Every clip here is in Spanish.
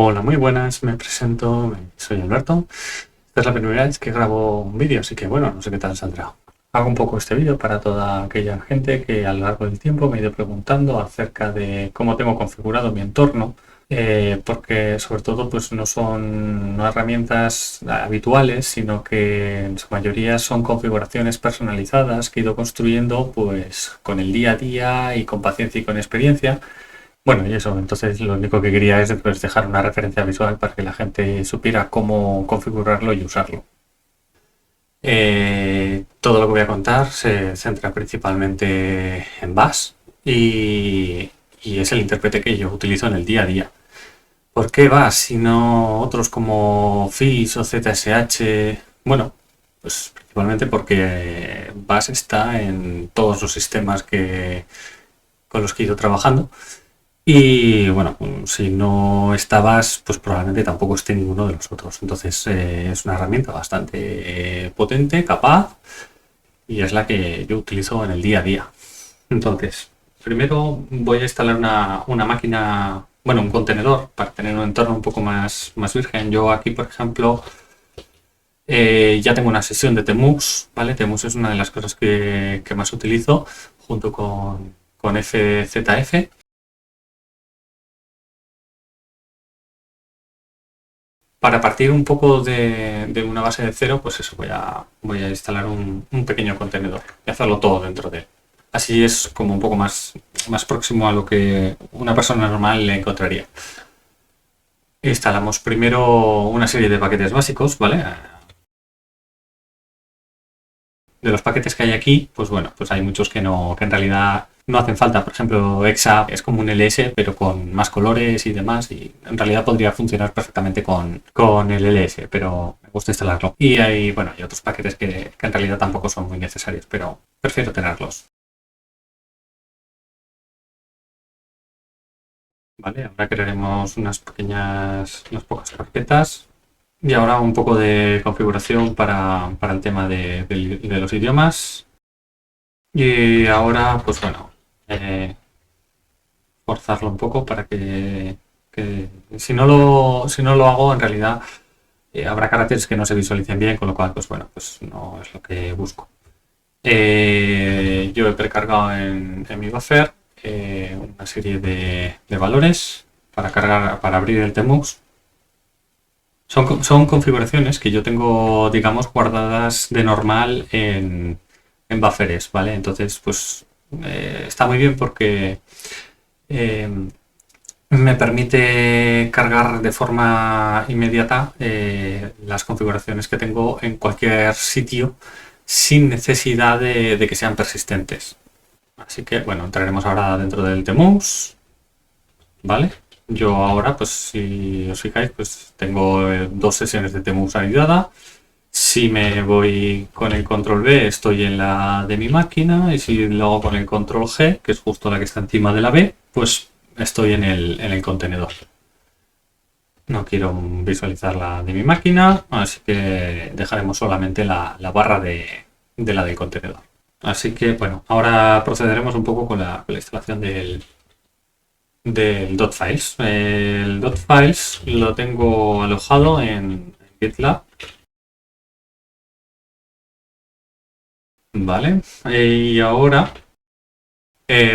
Hola, muy buenas, me presento, soy Alberto. Esta es la primera vez que grabo un vídeo, así que bueno, no sé qué tal saldrá. Hago un poco este vídeo para toda aquella gente que a lo largo del tiempo me ha ido preguntando acerca de cómo tengo configurado mi entorno, porque sobre todo pues no herramientas habituales, sino que en su mayoría son configuraciones personalizadas que he ido construyendo pues con el día a día y con paciencia y con experiencia. Bueno, y eso, entonces lo único que quería es pues, dejar una referencia visual para que la gente supiera cómo configurarlo y usarlo. Todo lo que voy a contar se centra principalmente en Bash y es el intérprete que yo utilizo en el día a día. ¿Por qué Bash y no otros como Fish o ZSH? Bueno, pues principalmente porque Bash está en todos los sistemas con los que he ido trabajando. Y bueno, si no estabas, pues probablemente tampoco esté ninguno de los otros. Entonces es una herramienta bastante potente, capaz, y es la que yo utilizo en el día a día. Entonces, primero voy a instalar una máquina, bueno, un contenedor para tener un entorno un poco más virgen. Yo aquí, por ejemplo, ya tengo una sesión de Tmux, ¿vale? Tmux es una de las cosas que más utilizo junto con FZF. Para partir un poco de una base de cero, pues eso, voy a instalar un pequeño contenedor y hacerlo todo dentro de él. Así es como un poco más próximo a lo que una persona normal le encontraría. Instalamos primero una serie de paquetes básicos, ¿vale? De los paquetes que hay aquí, pues bueno, pues hay muchos que en realidad no hacen falta. Por ejemplo, Exa es como un LS, pero con más colores y demás, y en realidad podría funcionar perfectamente con el LS, pero me gusta instalarlo. Y hay, bueno, hay otros paquetes que en realidad tampoco son muy necesarios, pero prefiero tenerlos. Vale, ahora crearemos unas pocas carpetas. Y ahora un poco de configuración para el tema de los idiomas. Y ahora, pues bueno, eh, forzarlo un poco para que si no lo hago, en realidad habrá caracteres que no se visualicen bien, con lo cual, pues bueno, pues no es lo que busco. Yo he precargado en mi buffer una serie de valores para cargar, para abrir el Tmux. Son configuraciones que yo tengo, digamos, guardadas de normal en bufferes, ¿vale? Entonces, pues está muy bien porque eh, me permite cargar de forma inmediata las configuraciones que tengo en cualquier sitio sin necesidad de que sean persistentes. Así que, bueno, entraremos ahora dentro del Tmux, ¿vale? Yo ahora, pues si os fijáis, pues tengo dos sesiones de Tmux anidada. Si me voy con el control B, estoy en la de mi máquina, y si lo hago con el control G, que es justo la que está encima de la B, pues estoy en el contenedor. No quiero visualizar la de mi máquina, así que dejaremos solamente la barra de la del contenedor. Así que bueno, ahora procederemos un poco con la instalación del .files. El .files lo tengo alojado en GitLab, ¿vale? Y ahora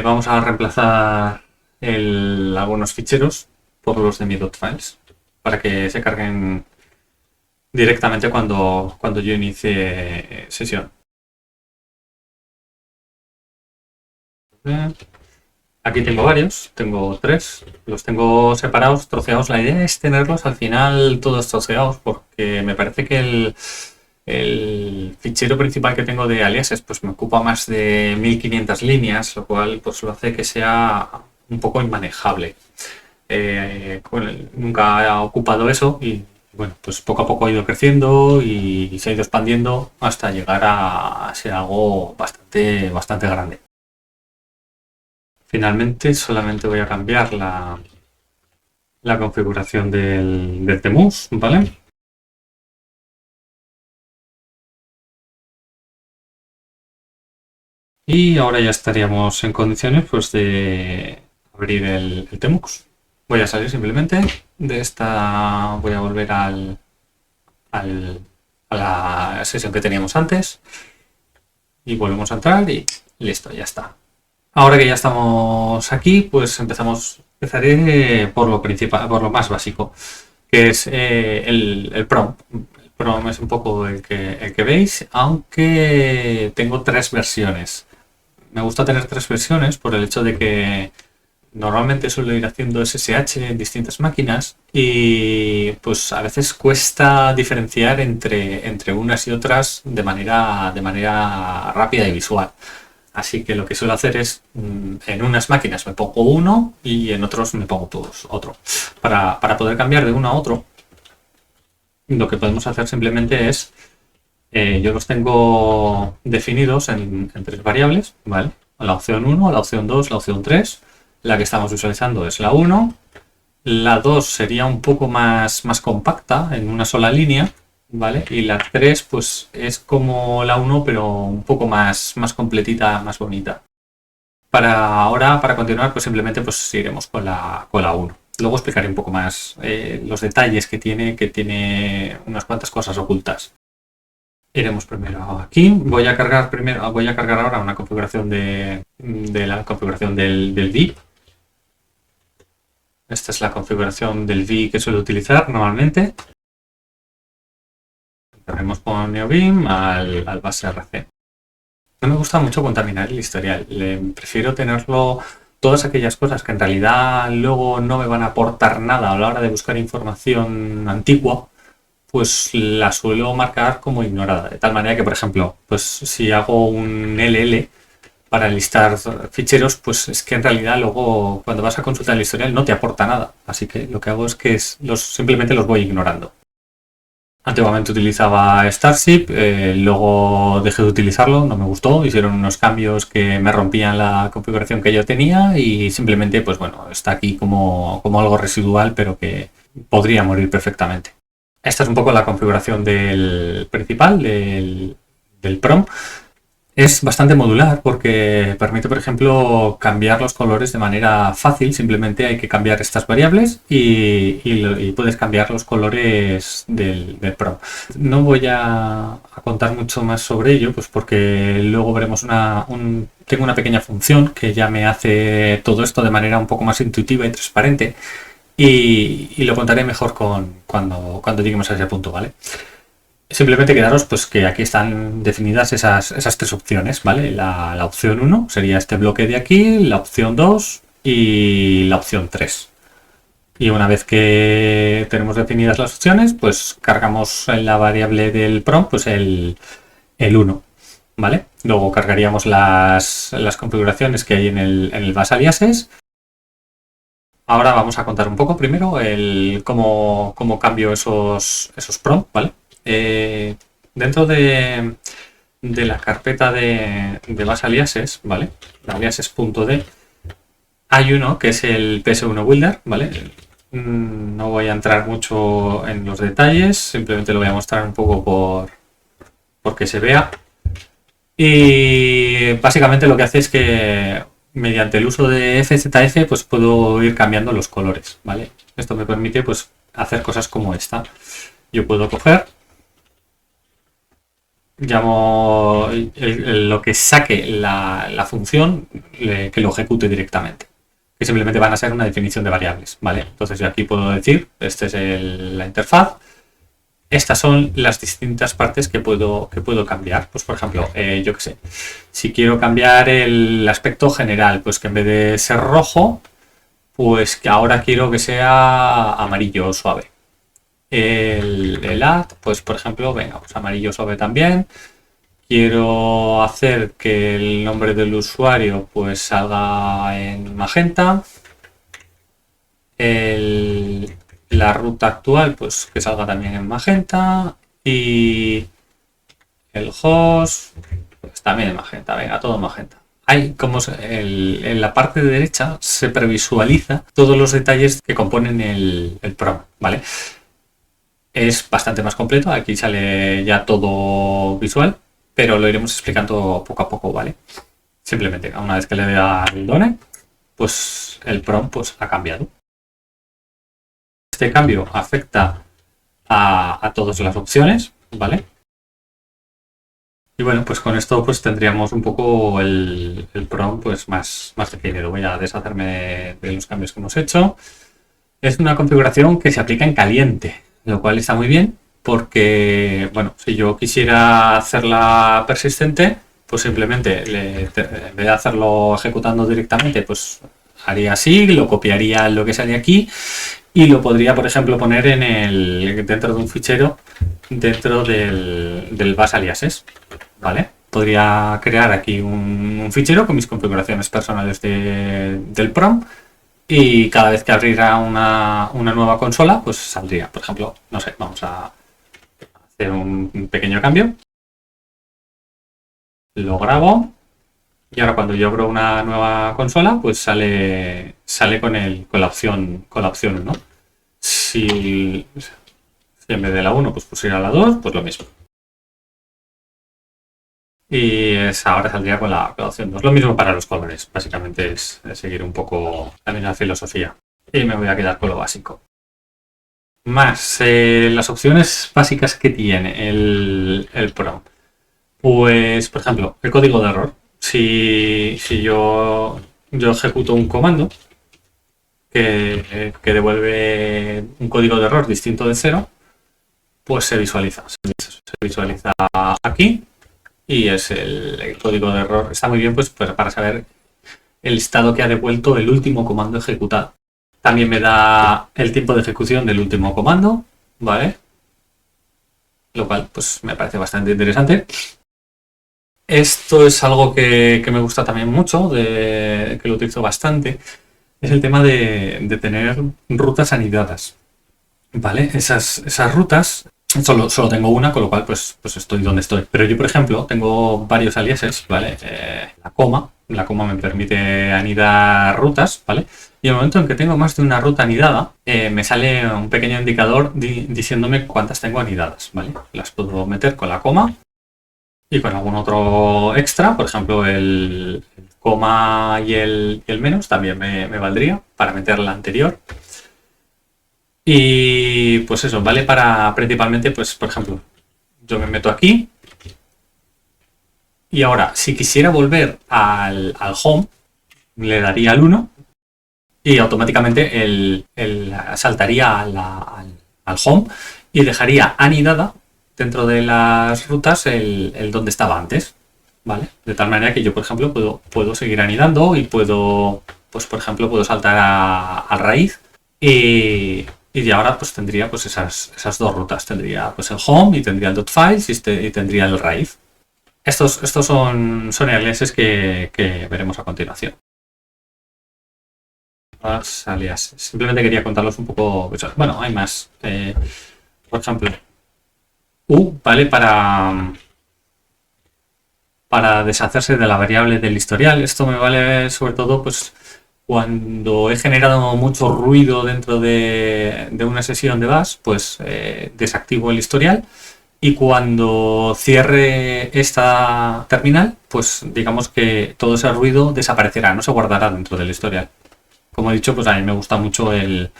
vamos a reemplazar algunos ficheros por los de mi .files para que se carguen directamente cuando yo inicie sesión. Aquí tengo varios, tengo tres, los tengo separados, troceados. La idea es tenerlos al final todos troceados porque me parece que el fichero principal que tengo de aliases pues me ocupa más de 1500 líneas, lo cual pues lo hace que sea un poco inmanejable. Nunca ha ocupado eso y bueno, pues poco a poco ha ido creciendo y se ha ido expandiendo hasta llegar a ser algo bastante grande. Finalmente solamente voy a cambiar la configuración del Tmux, ¿vale? Y ahora ya estaríamos en condiciones pues de abrir el Tmux. Voy a salir simplemente de esta, voy a volver a la sesión que teníamos antes y volvemos a entrar y listo, ya está. Ahora que ya estamos aquí, pues empezaré por lo principal, por lo más básico, que es el prompt. El prompt es un poco el que veis, aunque tengo tres versiones. Me gusta tener tres versiones por el hecho de que normalmente suelo ir haciendo SSH en distintas máquinas y pues a veces cuesta diferenciar entre unas y otras de manera rápida y visual. Así que lo que suelo hacer es en unas máquinas me pongo uno y en otros me pongo otro. Para poder cambiar de uno a otro, lo que podemos hacer simplemente es, yo los tengo definidos en tres variables, ¿vale? La opción 1, la opción 2, la opción 3. La que estamos visualizando es la 1. La 2 sería un poco más compacta, en una sola línea, ¿vale? Y la 3 pues es como la 1, pero un poco más completita, más bonita. Para continuar, pues simplemente pues iremos con la 1. Luego explicaré un poco más los detalles que tiene unas cuantas cosas ocultas. Iremos primero aquí. Voy a cargar ahora una configuración de la configuración del VIP. Esta es la configuración del VIP que suelo utilizar normalmente. Empezaremos con NeoBeam al base RC. No me gusta mucho contaminar el historial. Prefiero tenerlo, todas aquellas cosas que en realidad luego no me van a aportar nada a la hora de buscar información antigua, pues la suelo marcar como ignorada. De tal manera que, por ejemplo, pues si hago un LL para listar ficheros, pues es que en realidad luego cuando vas a consultar el historial no te aporta nada. Así que lo que hago es que simplemente los voy ignorando. Antiguamente utilizaba Starship, luego dejé de utilizarlo, no me gustó, hicieron unos cambios que me rompían la configuración que yo tenía y simplemente, pues bueno, está aquí como algo residual, pero que podría morir perfectamente. Esta es un poco la configuración del principal, del PROM. Es bastante modular porque permite, por ejemplo, cambiar los colores de manera fácil. Simplemente hay que cambiar estas variables y puedes cambiar los colores del Pro. No voy a contar mucho más sobre ello, pues porque luego veremos tengo una pequeña función que ya me hace todo esto de manera un poco más intuitiva y transparente y lo contaré mejor cuando lleguemos a ese punto, ¿vale? Simplemente quedaros pues que aquí están definidas esas tres opciones, ¿vale? La opción 1 sería este bloque de aquí, la opción 2 y la opción 3. Y una vez que tenemos definidas las opciones, pues cargamos en la variable del prompt pues el 1, ¿vale? Luego cargaríamos las configuraciones que hay en el bus aliases. Ahora vamos a contar un poco primero cómo cambio esos prompts, ¿vale? Dentro de la carpeta de base aliases, ¿vale? Aliases.d, hay uno que es el PS1 Builder, ¿vale? No voy a entrar mucho en los detalles, simplemente lo voy a mostrar un poco porque se vea. Y básicamente lo que hace es que mediante el uso de FZF pues puedo ir cambiando los colores, ¿vale? Esto me permite pues hacer cosas como esta. Yo puedo coger, llamo lo que saque la función que lo ejecute directamente, que simplemente van a ser una definición de variables, ¿vale? Entonces yo aquí puedo decir, esta es la interfaz, estas son las distintas partes que puedo cambiar. Pues por ejemplo, yo qué sé, si quiero cambiar el aspecto general, pues que en vez de ser rojo, pues que ahora quiero que sea amarillo suave. El add, pues por ejemplo, venga, pues amarillo suave también. Quiero hacer que el nombre del usuario pues salga en magenta. La ruta actual pues que salga también en magenta. Y el host pues también en magenta. Venga, todo en magenta. Hay en la parte derecha se previsualiza todos los detalles que componen el prompt, ¿vale? Es bastante más completo, aquí sale ya todo visual, pero lo iremos explicando poco a poco, ¿vale? Simplemente una vez que le dé al done, pues el prompt pues ha cambiado. Este cambio afecta a todas las opciones, ¿vale? Y bueno, pues con esto pues tendríamos un poco el prompt pues más definido. Voy a deshacerme de los cambios que hemos hecho. Es una configuración que se aplica en caliente, lo cual está muy bien porque, bueno, si yo quisiera hacerla persistente, pues simplemente en vez de hacerlo ejecutando directamente, pues haría así, lo copiaría lo que sale aquí y lo podría, por ejemplo, poner dentro de un fichero dentro del bus aliases, ¿vale? Podría crear aquí un fichero con mis configuraciones personales del prompt y cada vez que abriera una nueva consola, pues saldría. Por ejemplo, no sé, vamos a hacer un pequeño cambio. Lo grabo. Y ahora cuando yo abro una nueva consola, pues sale con la opción 1. Si en vez de la 1 pues pusiera la 2, pues lo mismo. Y ahora saldría con la opción 2. Lo mismo para los colores. Básicamente es seguir un poco la misma filosofía. Y me voy a quedar con lo básico. Más las opciones básicas que tiene el prompt. Pues, por ejemplo, el código de error. Si yo ejecuto un comando que devuelve un código de error distinto de 0, pues se visualiza. Se visualiza aquí y es el código de error. Está muy bien pues para saber el estado que ha devuelto el último comando ejecutado. También me da el tiempo de ejecución del último comando, ¿vale? Lo cual pues me parece bastante interesante. Esto es algo que me gusta también mucho, que lo utilizo bastante, es el tema de tener rutas anidadas, ¿vale? Esas rutas, solo tengo una, con lo cual pues estoy donde estoy. Pero yo, por ejemplo, tengo varios aliases, ¿vale? La coma me permite anidar rutas, ¿vale? Y en el momento en que tengo más de una ruta anidada, me sale un pequeño indicador diciéndome cuántas tengo anidadas, ¿vale? Las puedo meter con la coma y con algún otro extra, por ejemplo el coma y el menos también me valdría para meter la anterior. Y pues eso, vale para principalmente, pues por ejemplo, yo me meto aquí y ahora si quisiera volver al home, le daría al 1 y automáticamente saltaría al home y dejaría anidada dentro de las rutas el donde estaba antes, ¿vale? De tal manera que yo, por ejemplo, puedo seguir anidando y puedo, pues por ejemplo, puedo saltar a raíz y de ahora pues tendría pues esas dos rutas. Tendría pues el home y tendría el .files y tendría el raíz. Estos son aliases que veremos a continuación. Los aliases. Simplemente quería contarlos un poco. Bueno, hay más. Por ejemplo, vale para deshacerse de la variable del historial. Esto me vale sobre todo pues cuando he generado mucho ruido dentro de una sesión de bash, pues desactivo el historial y cuando cierre esta terminal, pues digamos que todo ese ruido desaparecerá, no se guardará dentro del historial. Como he dicho, pues a mí me gusta mucho el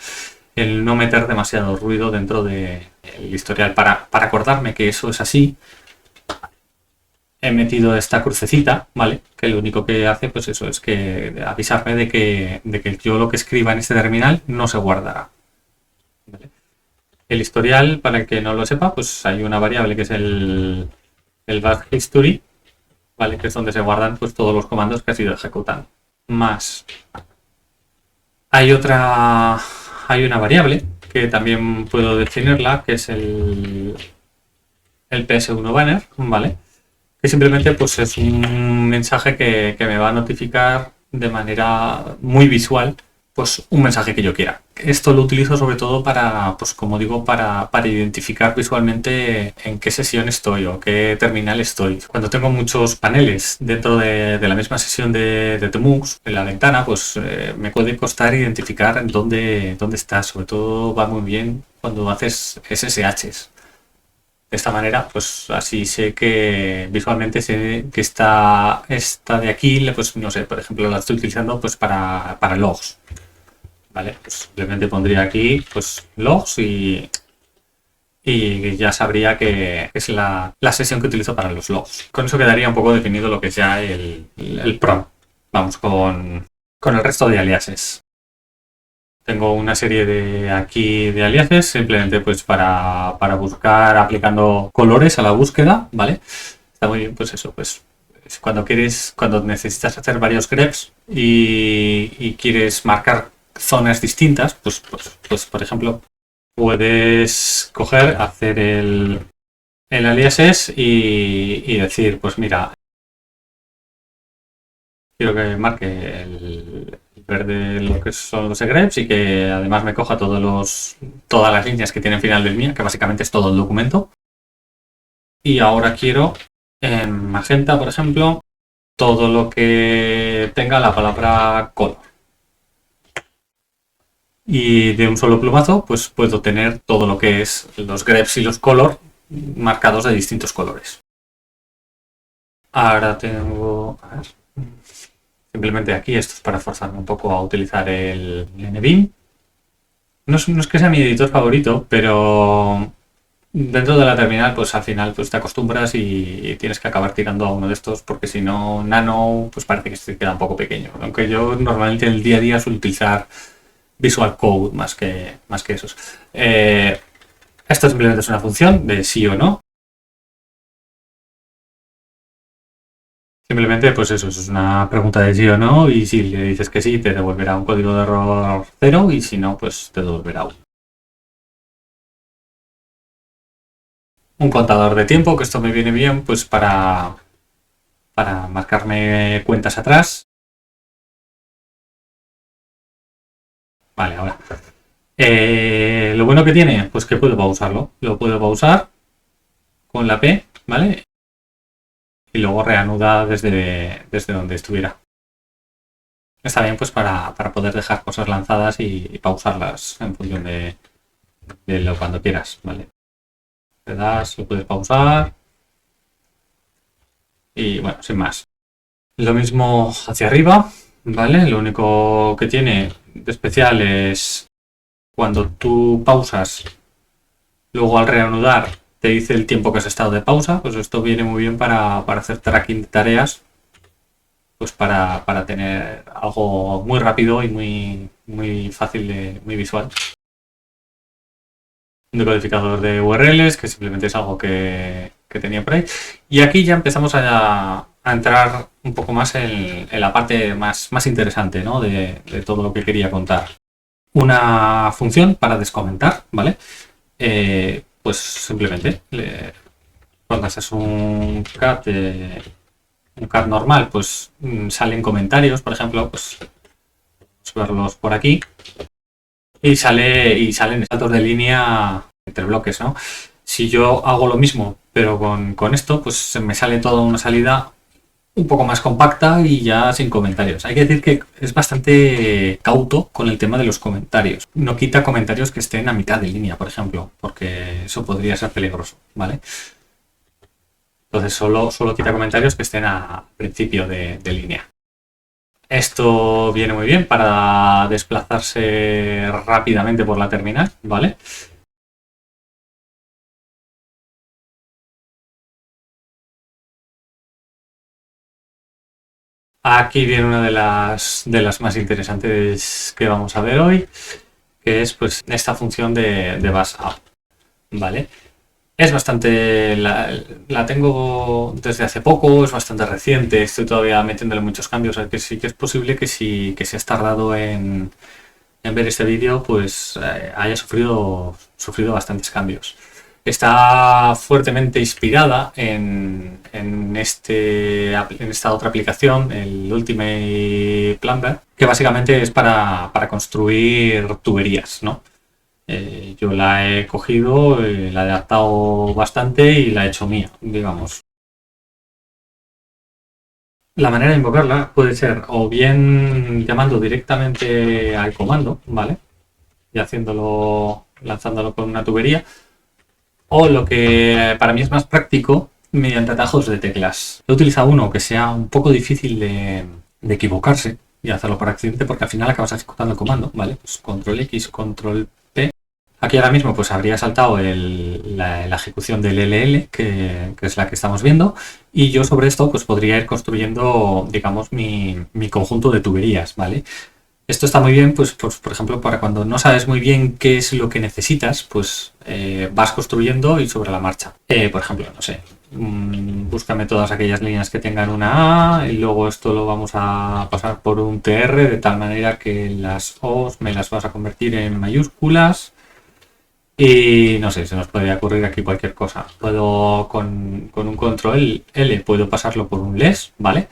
no meter demasiado ruido dentro del historial. Para acordarme que eso es así, he metido esta crucecita, ¿vale? Que lo único que hace, pues eso, es que avisarme de que yo lo que escriba en este terminal no se guardará, ¿vale? El historial, para el que no lo sepa, pues hay una variable que es el bash history, ¿vale? Que es donde se guardan pues todos los comandos que has ido ejecutando. Más hay una variable que también puedo definirla, que es el ps1 banner, ¿vale? Que simplemente pues es un mensaje que me va a notificar de manera muy visual pues un mensaje que yo quiera. Esto lo utilizo sobre todo para, pues como digo, para identificar visualmente en qué sesión estoy o qué terminal estoy. Cuando tengo muchos paneles dentro de la misma sesión de Tmux, en la ventana, pues me puede costar identificar dónde está. Sobre todo va muy bien cuando haces SSHs. De esta manera, pues así sé que visualmente sé que esta de aquí, pues no sé, por ejemplo, la estoy utilizando pues para logs, ¿vale? Pues simplemente pondría aquí pues logs y ya sabría que es la sesión que utilizo para los logs. Con eso quedaría un poco definido lo que es ya el prompt. Vamos con el resto de aliases. Tengo una serie de aquí de aliases, simplemente pues para buscar aplicando colores a la búsqueda, ¿vale? Está muy bien, pues eso, pues cuando necesitas hacer varios greps y quieres marcar zonas distintas, pues por ejemplo, puedes coger, hacer el aliases y decir, pues mira, quiero que marque el verde lo que son los greps y que además me coja todas las líneas que tienen final del mía, que básicamente es todo el documento. Y ahora quiero en magenta, por ejemplo, todo lo que tenga la palabra color. Y de un solo plumazo, pues puedo tener todo lo que es los greps y los color marcados de distintos colores. Ahora tengo... A ver, simplemente aquí, esto es para forzarme un poco a utilizar el NBeam. No es que sea mi editor favorito, pero dentro de la terminal, pues al final pues te acostumbras y tienes que acabar tirando a uno de estos, porque si no, Nano, pues parece que se queda un poco pequeño. Aunque yo normalmente en el día a día suelo utilizar Visual Code más que esos. Esto simplemente es una función de sí o no. Simplemente, pues eso es una pregunta de sí o no, y si le dices que sí, te devolverá un código de error 0, y si no, pues te devolverá un contador de tiempo, que esto me viene bien pues para marcarme cuentas atrás. Vale, ahora. Lo bueno que tiene, pues que puedo pausarlo. Lo puedo pausar con la P, ¿vale? Y luego reanuda desde donde estuviera. Está bien pues para poder dejar cosas lanzadas y pausarlas en función de lo cuando quieras, ¿vale? Le das, lo puedes pausar y bueno, sin más. Lo mismo hacia arriba, ¿vale? Lo único que tiene de especial es cuando tú pausas, luego al reanudar te dice el tiempo que has estado de pausa. Pues esto viene muy bien para hacer tracking de tareas, pues para tener algo muy rápido y muy fácil, muy visual. Un decodificador de URLs, que simplemente es algo que tenía por ahí. Y aquí ya empezamos a entrar un poco más en la parte más interesante, ¿no? de todo lo que quería contar. Una función para descomentar, ¿vale? Pues simplemente cuando haces un cat normal, pues salen comentarios, por ejemplo, pues vamos a verlos por aquí. Y salen saltos de línea entre bloques, ¿no? Si yo hago lo mismo, pero con esto, pues me sale toda una salida un poco más compacta y ya sin comentarios. Hay que decir que es bastante cauto con el tema de los comentarios. No quita comentarios que estén a mitad de línea, por ejemplo, porque eso podría ser peligroso, ¿vale? Entonces solo quita comentarios que estén a principio de línea. Esto viene muy bien para desplazarse rápidamente por la terminal, ¿vale? Aquí viene una de las más interesantes que vamos a ver hoy, que es pues esta función de bus up, ¿vale? Es bastante... La tengo desde hace poco, es bastante reciente, estoy todavía metiéndole muchos cambios, que sí que es posible que si has tardado en ver este vídeo, pues haya sufrido bastantes cambios. Está fuertemente inspirada en esta otra aplicación, el Ultimate Plumber, que básicamente es para construir tuberías, ¿no? Yo la he cogido, la he adaptado bastante y la he hecho mía, digamos. La manera de invocarla puede ser o bien llamando directamente al comando, ¿vale? Y lanzándolo con una tubería, o lo que para mí es más práctico, mediante atajos de teclas. He utilizado uno que sea un poco difícil de equivocarse, y hacerlo por accidente, porque al final acabas ejecutando el comando, ¿vale? Pues control X, control P. Aquí ahora mismo pues habría saltado la ejecución del LL, que es la que estamos viendo, y yo sobre esto pues podría ir construyendo, digamos, mi conjunto de tuberías, ¿vale? Esto está muy bien, pues, por ejemplo, para cuando no sabes muy bien qué es lo que necesitas, pues vas construyendo y sobre la marcha. Por ejemplo, no sé, búscame todas aquellas líneas que tengan una A y luego esto lo vamos a pasar por un TR de tal manera que las O's me las vas a convertir en mayúsculas. Y no sé, se nos puede ocurrir aquí cualquier cosa. Puedo con un control L puedo pasarlo por un LES, ¿vale?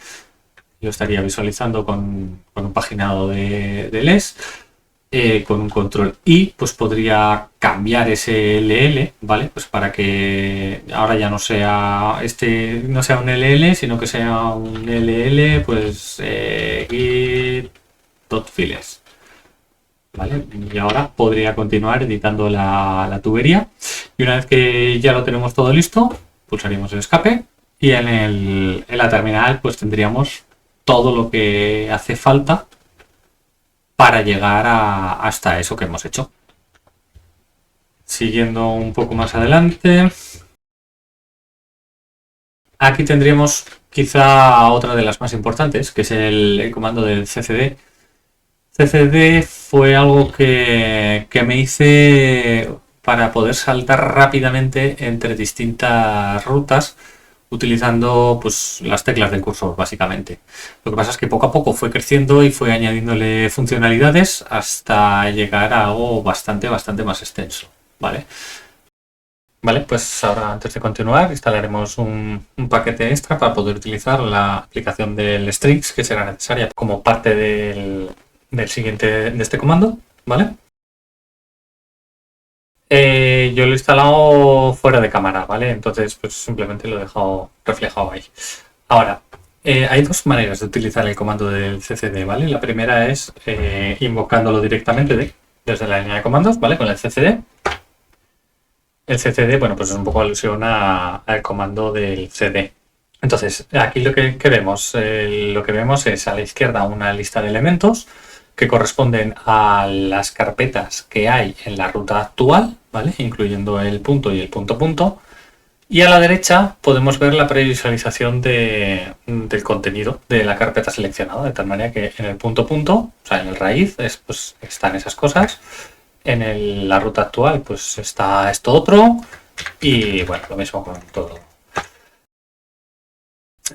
Yo estaría visualizando con un paginado de LES. Con un control I, pues podría cambiar ese LL, ¿vale? Pues para que ahora ya no sea no sea un LL, sino que sea un LL, pues git.files. ¿Vale? Y ahora podría continuar editando la tubería. Y una vez que ya lo tenemos todo listo, pulsaríamos el escape y en la terminal pues tendríamos todo lo que hace falta para llegar hasta eso que hemos hecho. Siguiendo un poco más adelante, aquí tendríamos quizá otra de las más importantes, que es el comando del ccd. CCD fue algo que me hice para poder saltar rápidamente entre distintas rutas utilizando pues las teclas del cursor básicamente. Lo que pasa es que poco a poco fue creciendo y fue añadiéndole funcionalidades hasta llegar a algo bastante más extenso, ¿vale? Vale, pues ahora antes de continuar instalaremos un paquete extra para poder utilizar la aplicación del strings que será necesaria como parte del siguiente de este comando, ¿vale? Yo lo he instalado fuera de cámara, ¿vale? Entonces, pues simplemente lo he dejado reflejado ahí. Ahora, hay dos maneras de utilizar el comando del ccd, ¿vale? La primera es invocándolo directamente desde la línea de comandos, ¿vale? Con el ccd. El ccd, bueno, pues es un poco alusión al comando del cd. Entonces, aquí lo que vemos es a la izquierda una lista de elementos que corresponden a las carpetas que hay en la ruta actual, ¿vale? Incluyendo el punto y el punto. Y a la derecha podemos ver la previsualización del contenido de la carpeta seleccionada, de tal manera que en el punto, o sea, en el raíz, pues, están esas cosas. En la ruta actual, pues está esto otro. Y bueno, lo mismo con todo.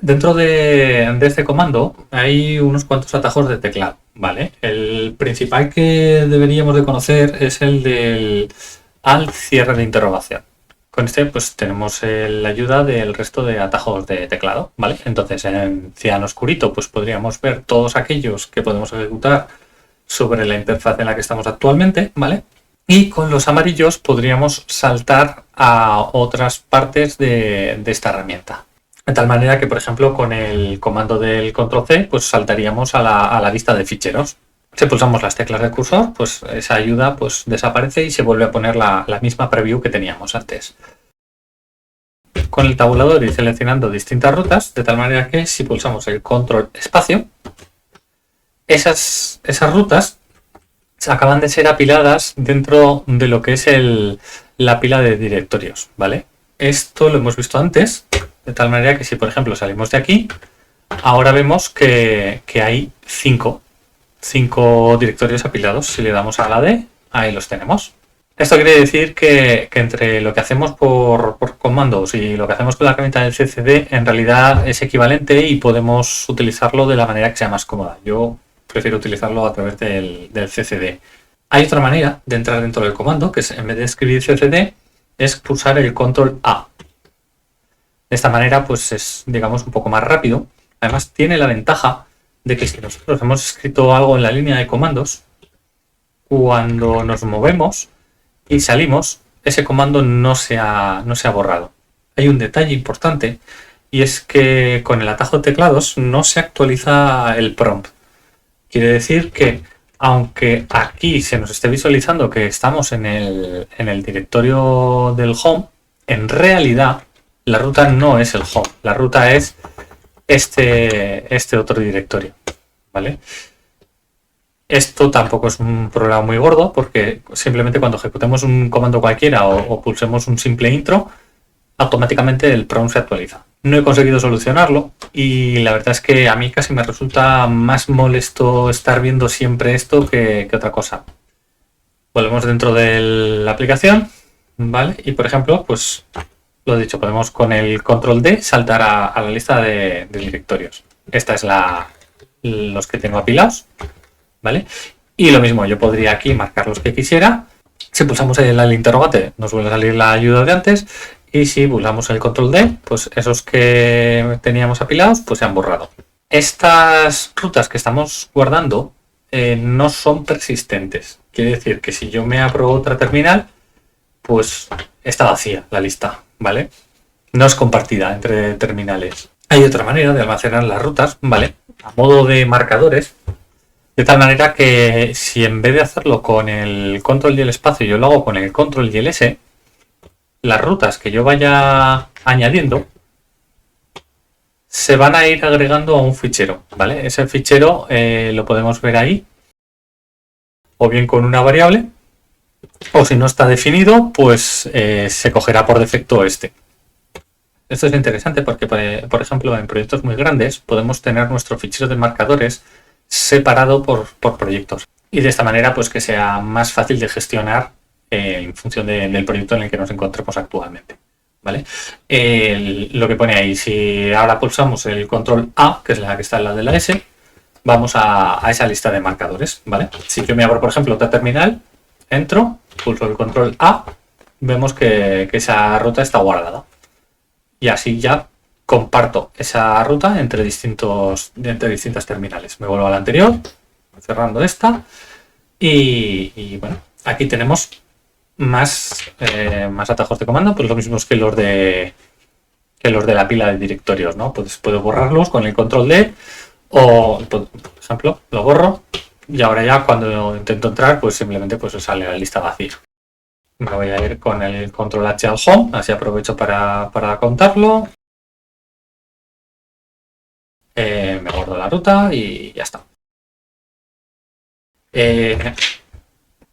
Dentro de este comando hay unos cuantos atajos de teclado, ¿vale? El principal que deberíamos de conocer es el del alt cierre de interrogación. Con este pues tenemos la ayuda del resto de atajos de teclado, ¿vale? Entonces en cian oscurito pues podríamos ver todos aquellos que podemos ejecutar sobre la interfaz en la que estamos actualmente, ¿vale? Y con los amarillos podríamos saltar a otras partes de esta herramienta. De tal manera que, por ejemplo, con el comando del control C, pues saltaríamos a la vista de ficheros. Si pulsamos las teclas del cursor, pues esa ayuda pues desaparece y se vuelve a poner la misma preview que teníamos antes. Con el tabulador ir seleccionando distintas rutas, de tal manera que si pulsamos el control espacio, esas rutas acaban de ser apiladas dentro de lo que es la pila de directorios, ¿vale? Esto lo hemos visto antes, de tal manera que si, por ejemplo, salimos de aquí, ahora vemos que hay 5 directorios apilados. Si le damos a la D, ahí los tenemos. Esto quiere decir que entre lo que hacemos por comandos y lo que hacemos con la herramienta del ccd, en realidad es equivalente y podemos utilizarlo de la manera que sea más cómoda. Yo prefiero utilizarlo a través del ccd. Hay otra manera de entrar dentro del comando, que es, en vez de escribir ccd, es pulsar el control A. De esta manera, pues es, digamos, un poco más rápido. Además, tiene la ventaja de que si nosotros hemos escrito algo en la línea de comandos, cuando nos movemos y salimos, ese comando no se ha borrado. Hay un detalle importante y es que con el atajo de teclados no se actualiza el prompt. Quiere decir que aunque aquí se nos esté visualizando que estamos en el directorio del home, en realidad la ruta no es el home, la ruta es este otro directorio, ¿vale? Esto tampoco es un problema muy gordo porque simplemente cuando ejecutemos un comando cualquiera o pulsemos un simple intro, automáticamente el prompt se actualiza. No he conseguido solucionarlo y la verdad es que a mí casi me resulta más molesto estar viendo siempre esto que otra cosa. Volvemos dentro de la aplicación, ¿vale? Y por ejemplo, pues lo dicho, podemos con el control D saltar a la lista de directorios. Esta es los que tengo apilados, ¿vale? Y lo mismo, yo podría aquí marcar los que quisiera. Si pulsamos el interrogante, nos vuelve a salir la ayuda de antes. Y si pulsamos el control D, pues esos que teníamos apilados, pues se han borrado. Estas rutas que estamos guardando no son persistentes. Quiere decir que si yo me abro otra terminal, pues está vacía la lista, ¿vale? No es compartida entre terminales. Hay otra manera de almacenar las rutas, ¿vale? A modo de marcadores. De tal manera que si en vez de hacerlo con el control y el espacio, yo lo hago con el control y el S, las rutas que yo vaya añadiendo se van a ir agregando a un fichero, ¿vale? Ese fichero lo podemos ver ahí, o bien con una variable, o si no está definido, pues se cogerá por defecto este. Esto es interesante porque, por ejemplo, en proyectos muy grandes podemos tener nuestro fichero de marcadores separado por proyectos. Y de esta manera, pues que sea más fácil de gestionar en función del proyecto en el que nos encontremos actualmente, ¿vale? Lo que pone ahí, si ahora pulsamos el control A, que es la que está al lado de la S, vamos a esa lista de marcadores, ¿vale? Si yo me abro, por ejemplo, otra terminal, entro, pulso el control A, vemos que esa ruta está guardada. Y así ya comparto esa ruta entre distintas terminales. Me vuelvo a la anterior, cerrando esta, y bueno, aquí tenemos más atajos de comando, pues los mismos que los de la pila de directorios, ¿no? Pues puedo borrarlos con el control D, o por ejemplo lo borro y ahora ya cuando intento entrar, pues simplemente pues sale la lista vacía. Me voy a ir con el control H al home, así aprovecho para contarlo. Me guardo la ruta y ya está.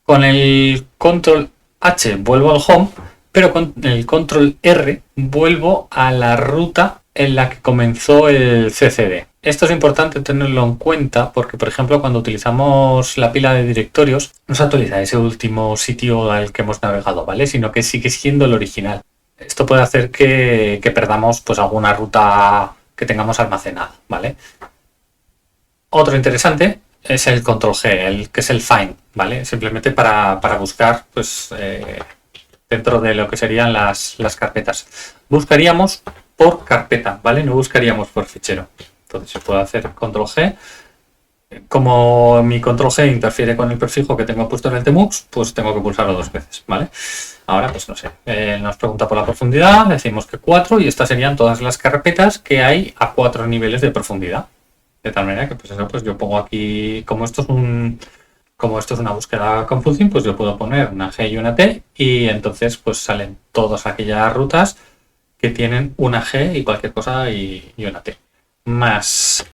Con el control H vuelvo al home, pero con el control R vuelvo a la ruta en la que comenzó el CCD. Esto es importante tenerlo en cuenta porque, por ejemplo, cuando utilizamos la pila de directorios, no se actualiza ese último sitio al que hemos navegado, ¿vale? Sino que sigue siendo el original. Esto puede hacer que perdamos pues alguna ruta que tengamos almacenada, ¿vale? Otro interesante es el control G, que es el find, ¿vale? Simplemente para buscar, pues, dentro de lo que serían las carpetas. Buscaríamos por carpeta, ¿vale? No buscaríamos por fichero. Entonces se puede hacer control G. Como mi control G interfiere con el prefijo que tengo puesto en el tmux, pues tengo que pulsarlo 2 veces, ¿vale? Ahora, pues no sé, nos pregunta por la profundidad, le decimos que 4 y estas serían todas las carpetas que hay a 4 niveles de profundidad. De tal manera que pues eso, pues yo pongo aquí, como esto es una búsqueda confusing, pues yo puedo poner una G y una T y entonces pues salen todas aquellas rutas que tienen una G y cualquier cosa y una T. Más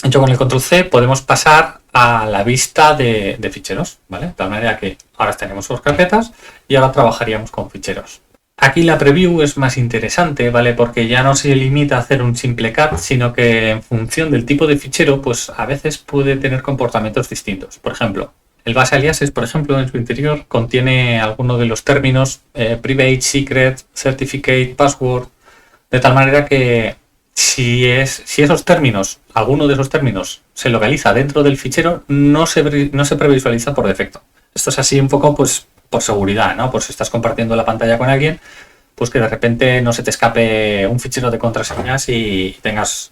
hecho con el control C podemos pasar a la vista de ficheros, ¿vale? De tal manera que ahora tenemos 2 carpetas y ahora trabajaríamos con ficheros. Aquí la preview es más interesante, ¿vale? Porque ya no se limita a hacer un simple cat, sino que en función del tipo de fichero, pues a veces puede tener comportamientos distintos. Por ejemplo, el base aliases, por ejemplo, en su interior contiene algunos de los términos private, secret, certificate, password, de tal manera que si esos términos, alguno de esos términos se localiza dentro del fichero, no se previsualiza por defecto. Esto es así un poco, pues, por seguridad, ¿no? Por si estás compartiendo la pantalla con alguien, pues que de repente no se te escape un fichero de contraseñas y tengas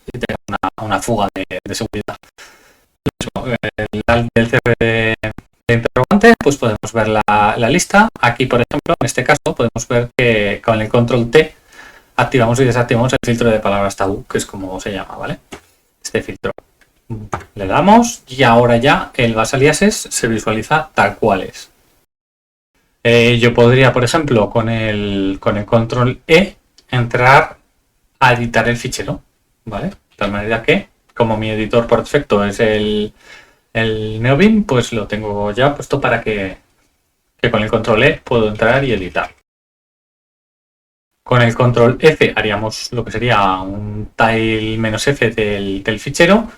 una fuga de seguridad. El cierre de interrogante, pues podemos ver la lista. Aquí, por ejemplo, en este caso, podemos ver que con el control T activamos y desactivamos el filtro de palabras tabú, que es como se llama, ¿vale? Este filtro. Le damos y ahora ya el base aliases se visualiza tal cual es. Yo podría, por ejemplo, con el control E entrar a editar el fichero, ¿vale? De tal manera que, como mi editor por defecto es el El NeoBeam pues lo tengo ya puesto para que con el control E puedo entrar y editar. Con el control F haríamos lo que sería un tile-F del fichero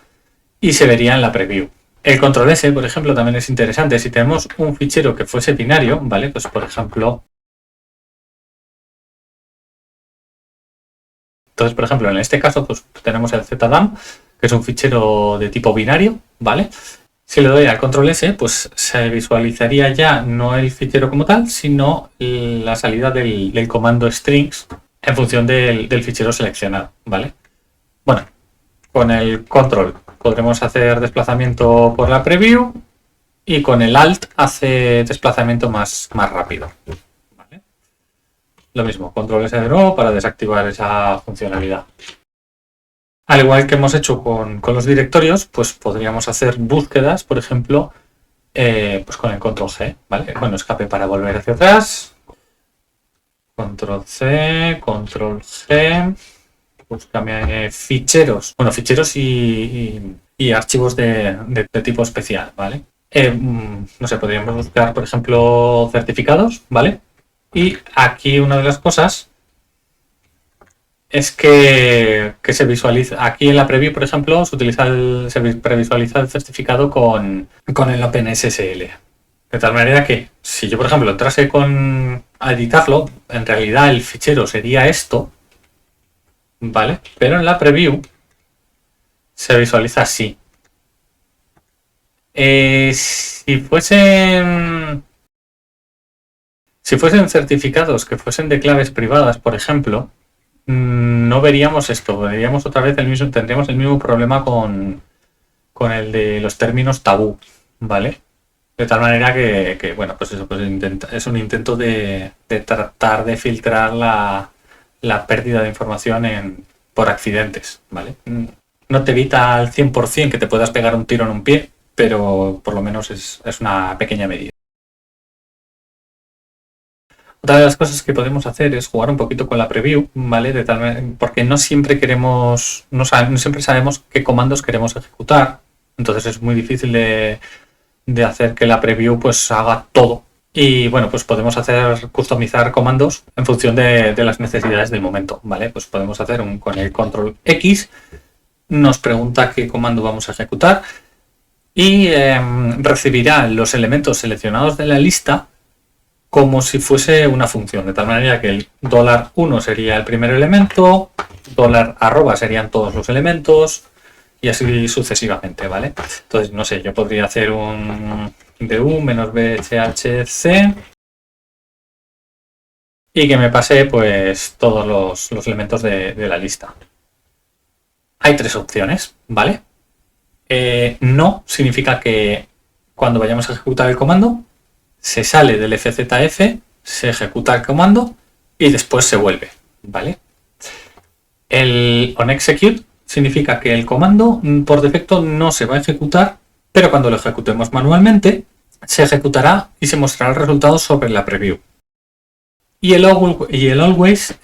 y se vería en la preview. El control S, por ejemplo, también es interesante. Si tenemos un fichero que fuese binario, ¿vale? Pues por ejemplo... Entonces, por ejemplo, en este caso, pues tenemos el ZDAM, que es un fichero de tipo binario, ¿vale? Si le doy al control S, pues se visualizaría ya no el fichero como tal, sino la salida del comando strings en función del fichero seleccionado, ¿vale? Bueno, con el control podremos hacer desplazamiento por la preview y con el alt hace desplazamiento más rápido, ¿vale? Lo mismo, control S de nuevo para desactivar esa funcionalidad. Al igual que hemos hecho con los directorios, pues podríamos hacer búsquedas, por ejemplo, pues con el control G, ¿vale? Bueno, escape para volver hacia atrás. Control C, control G. Búscame ficheros. Bueno, ficheros y archivos de tipo especial, ¿vale? No sé, podríamos buscar, por ejemplo, certificados, ¿vale? Y aquí una de las cosas es que se visualiza, aquí en la preview, por ejemplo, se previsualiza el certificado con el OpenSSL. De tal manera que si yo, por ejemplo, entrase a editarlo, en realidad el fichero sería esto, ¿vale? Pero en la preview se visualiza así. Si fuesen certificados que fuesen de claves privadas, por ejemplo, no veríamos esto, veríamos otra vez tendríamos el mismo problema con el de los términos tabú, ¿vale? De tal manera que bueno, pues eso, pues es un intento de tratar de filtrar la pérdida de información por accidentes, ¿vale? No te evita al 100% que te puedas pegar un tiro en un pie, pero por lo menos es una pequeña medida. Otra de las cosas que podemos hacer es jugar un poquito con la preview, ¿vale? Porque no siempre no siempre sabemos qué comandos queremos ejecutar. Entonces es muy difícil de hacer que la preview pues haga todo. Y bueno, pues podemos customizar comandos en función de las necesidades del momento, ¿vale? Pues podemos hacer con el control X, nos pregunta qué comando vamos a ejecutar y recibirá los elementos seleccionados de la lista como si fuese una función, de tal manera que el $1 sería el primer elemento, $@ serían todos los elementos y así sucesivamente, ¿vale? Entonces, no sé, yo podría hacer un du-bshc y que me pase pues todos los elementos de la lista. Hay tres opciones, ¿vale? No significa que cuando vayamos a ejecutar el comando se sale del FZF, se ejecuta el comando y después se vuelve, ¿vale? El onExecute significa que el comando por defecto no se va a ejecutar, pero cuando lo ejecutemos manualmente se ejecutará y se mostrará el resultado sobre la preview. Y el always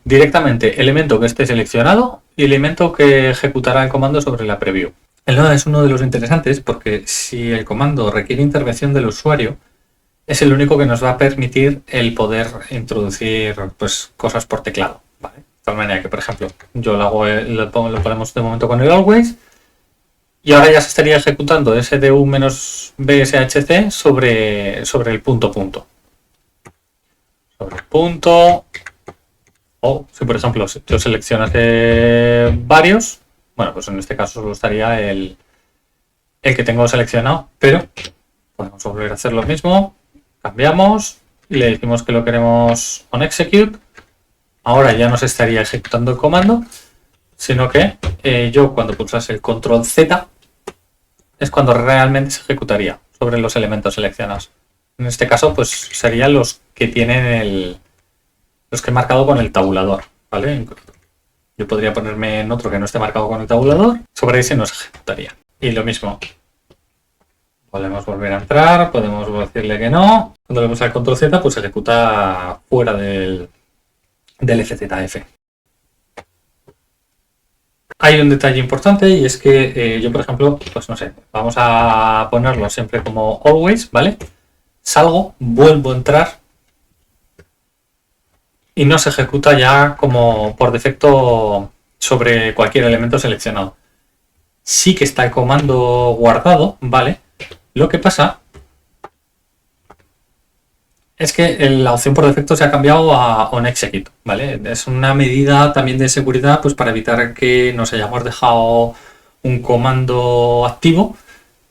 directamente elemento que esté seleccionado y elemento que ejecutará el comando sobre la preview. El nodo es uno de los interesantes porque si el comando requiere intervención del usuario, es el único que nos va a permitir el poder introducir pues, cosas por teclado, ¿vale? De tal manera que, por ejemplo, yo lo ponemos de momento con el always y ahora ya se estaría ejecutando ese du-bshc sobre el punto. Sobre el punto. O si, por ejemplo, yo seleccionase varios, bueno, pues en este caso solo estaría el que tengo seleccionado, pero podemos volver a hacer lo mismo. Cambiamos y le decimos que lo queremos onExecute. Ahora ya no se estaría ejecutando el comando, sino que yo cuando pulsase el control Z es cuando realmente se ejecutaría sobre los elementos seleccionados. En este caso, pues serían los que tienen los que he marcado con el tabulador, ¿vale? Yo podría ponerme en otro que no esté marcado con el tabulador, sobre ese no se ejecutaría. Y lo mismo. Podemos volver a entrar, podemos decirle que no. Cuando le damos al control Z, pues se ejecuta fuera del FZF. Hay un detalle importante y es que yo, por ejemplo, pues no sé, vamos a ponerlo siempre como always, ¿vale? Salgo, vuelvo a entrar y no se ejecuta ya como por defecto sobre cualquier elemento seleccionado. Sí que está el comando guardado, ¿vale? Lo que pasa es que la opción por defecto se ha cambiado a onExecute, ¿vale? Es una medida también de seguridad, pues para evitar que nos hayamos dejado un comando activo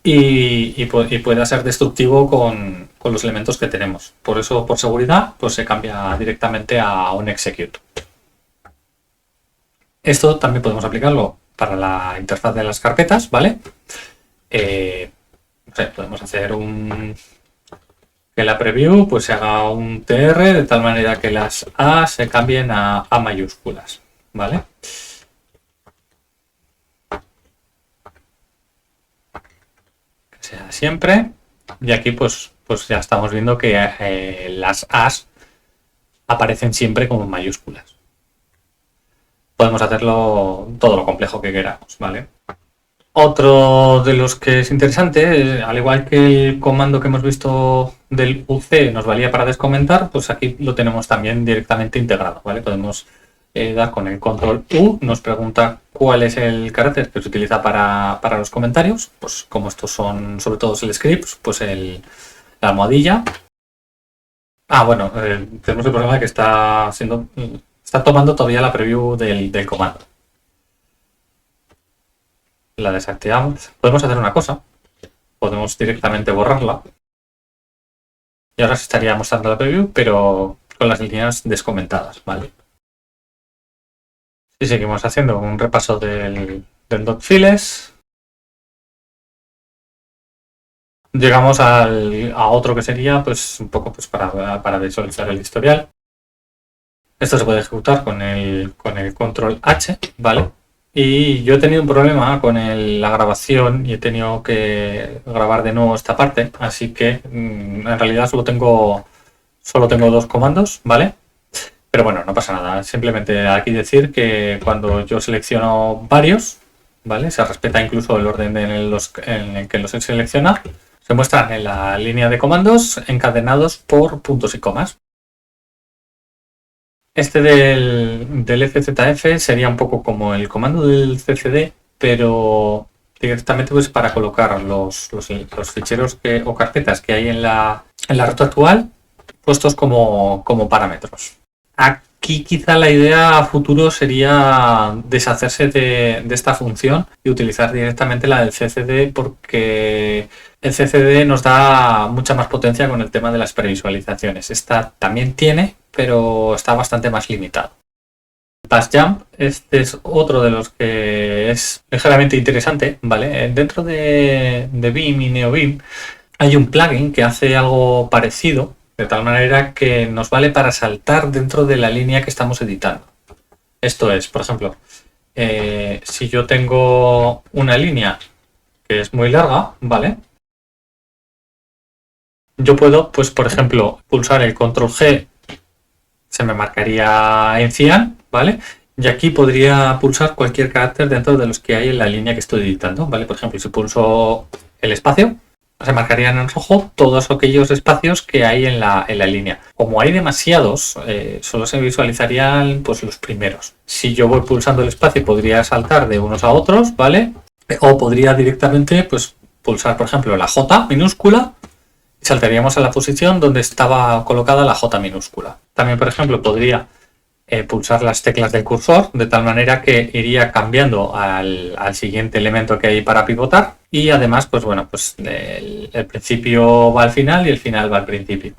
y pueda ser destructivo con los elementos que tenemos. Por eso, por seguridad, pues se cambia directamente a onExecute. Esto también podemos aplicarlo para la interfaz de las carpetas, ¿vale? No sé, podemos hacer que la preview pues se haga un TR de tal manera que las A se cambien a mayúsculas, ¿vale? Que sea siempre. Y aquí pues ya estamos viendo que las A's aparecen siempre como mayúsculas. Podemos hacerlo todo lo complejo que queramos, ¿vale? Otro de los que es interesante, al igual que el comando que hemos visto del UC nos valía para descomentar, pues aquí lo tenemos también directamente integrado, ¿vale? Podemos dar con el control U, nos pregunta cuál es el carácter que se utiliza para los comentarios, pues como estos son sobre todo el script, pues la almohadilla. Ah, bueno, tenemos el problema de que está tomando todavía la preview del comando. La desactivamos. Podemos hacer una cosa. Podemos directamente borrarla. Y ahora se estaría mostrando la preview, pero con las líneas descomentadas, ¿vale? Y seguimos haciendo un repaso del .files. Llegamos a otro que sería pues un poco pues para visualizar el historial. Esto se puede ejecutar con el control H, ¿vale? Y yo he tenido un problema con la grabación y he tenido que grabar de nuevo esta parte, así que en realidad solo tengo dos comandos, ¿vale? Pero bueno, no pasa nada. Simplemente aquí decir que cuando yo selecciono varios, ¿vale? Se respeta incluso el orden en el que los selecciona. Se muestran en la línea de comandos encadenados por puntos y comas. Este del ECZF sería un poco como el comando del CCD, pero directamente pues para colocar los ficheros o carpetas que hay en la ruta actual puestos como parámetros. Aquí quizá la idea a futuro sería deshacerse de esta función y utilizar directamente la del CCD, porque el CCD nos da mucha más potencia con el tema de las previsualizaciones. Esta también tiene, pero está bastante más limitado. PassJump, este es otro de los que es ligeramente interesante, ¿vale? Dentro de Vim y NeoVim hay un plugin que hace algo parecido, de tal manera que nos vale para saltar dentro de la línea que estamos editando. Esto es, por ejemplo, si yo tengo una línea que es muy larga, ¿vale? Yo puedo, pues por ejemplo, pulsar el control G, se me marcaría en cian, ¿vale? Y aquí podría pulsar cualquier carácter dentro de los que hay en la línea que estoy editando, ¿vale? Por ejemplo, si pulso el espacio, se marcarían en rojo todos aquellos espacios que hay en la línea. Como hay demasiados, solo se visualizarían pues los primeros. Si yo voy pulsando el espacio, podría saltar de unos a otros, ¿vale? O podría directamente pues pulsar, por ejemplo, la J minúscula y saltaríamos a la posición donde estaba colocada la J minúscula. También, por ejemplo, podría pulsar las teclas del cursor de tal manera que iría cambiando al siguiente elemento que hay para pivotar, y además pues bueno, pues el principio va al final y el final va al principio.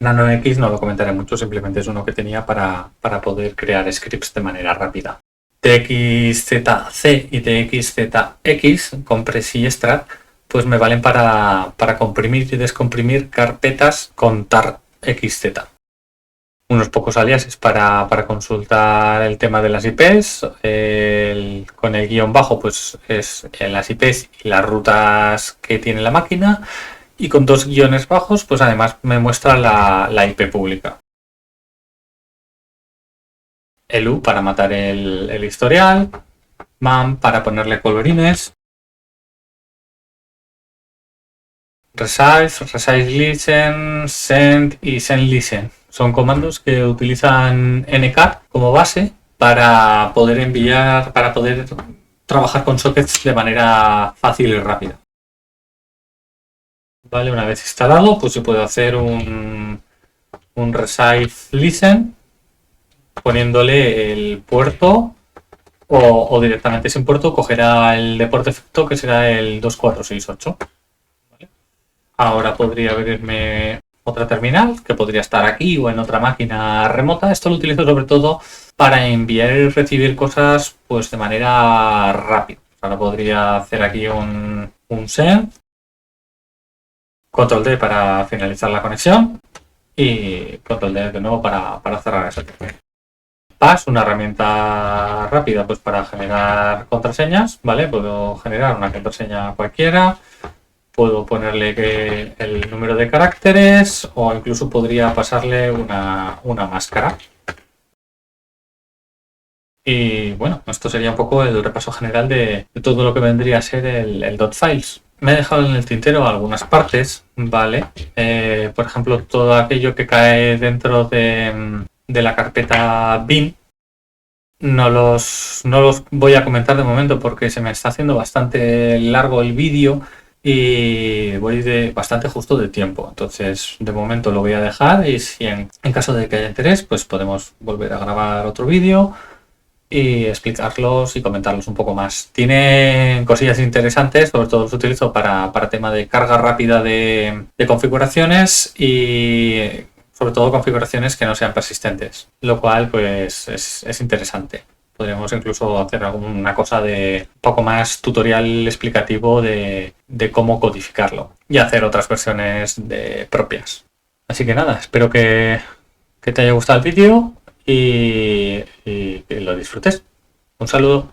NanoX no lo comentaré mucho, simplemente es uno que tenía para poder crear scripts de manera rápida. TXZC y TXZX, Compress y Extract, pues me valen para comprimir y descomprimir carpetas con tar xz. Unos pocos aliases para consultar el tema de las IPs. Con el guión bajo pues es en las IPs y las rutas que tiene la máquina, y con dos guiones bajos pues además me muestra la IP pública. elu para matar el historial, man para ponerle colorines, resize listen, send y send listen. Son comandos que utilizan ncat como base para poder enviar, para poder trabajar con sockets de manera fácil y rápida. Vale, una vez instalado, pues yo puedo hacer un resize listen poniéndole el puerto o directamente sin puerto cogerá el de por defecto que será el 2468. ¿Vale? Ahora podría abrirme otra terminal que podría estar aquí o en otra máquina remota. Esto lo utilizo sobre todo para enviar y recibir cosas pues de manera rápida. Ahora podría hacer aquí un send, control D para finalizar la conexión y control D de nuevo para cerrar esa terminal. Pass, una herramienta rápida pues para generar contraseñas, ¿vale? Puedo generar una contraseña cualquiera, puedo ponerle el número de caracteres o incluso podría pasarle una máscara. Y bueno, esto sería un poco el repaso general de todo lo que vendría a ser el .files. Me he dejado en el tintero algunas partes, ¿vale? Por ejemplo, todo aquello que cae dentro de la carpeta bin. No los voy a comentar de momento porque se me está haciendo bastante largo el vídeo y voy bastante justo de tiempo. Entonces, de momento lo voy a dejar y si en caso de que haya interés, pues podemos volver a grabar otro vídeo y explicarlos y comentarlos un poco más. Tienen cosillas interesantes, sobre todo los utilizo para tema de carga rápida de configuraciones y sobre todo configuraciones que no sean persistentes, lo cual pues es interesante. Podríamos incluso hacer alguna cosa de un poco más tutorial explicativo de cómo codificarlo y hacer otras versiones propias. Así que nada, espero que te haya gustado el vídeo y que lo disfrutes. Un saludo.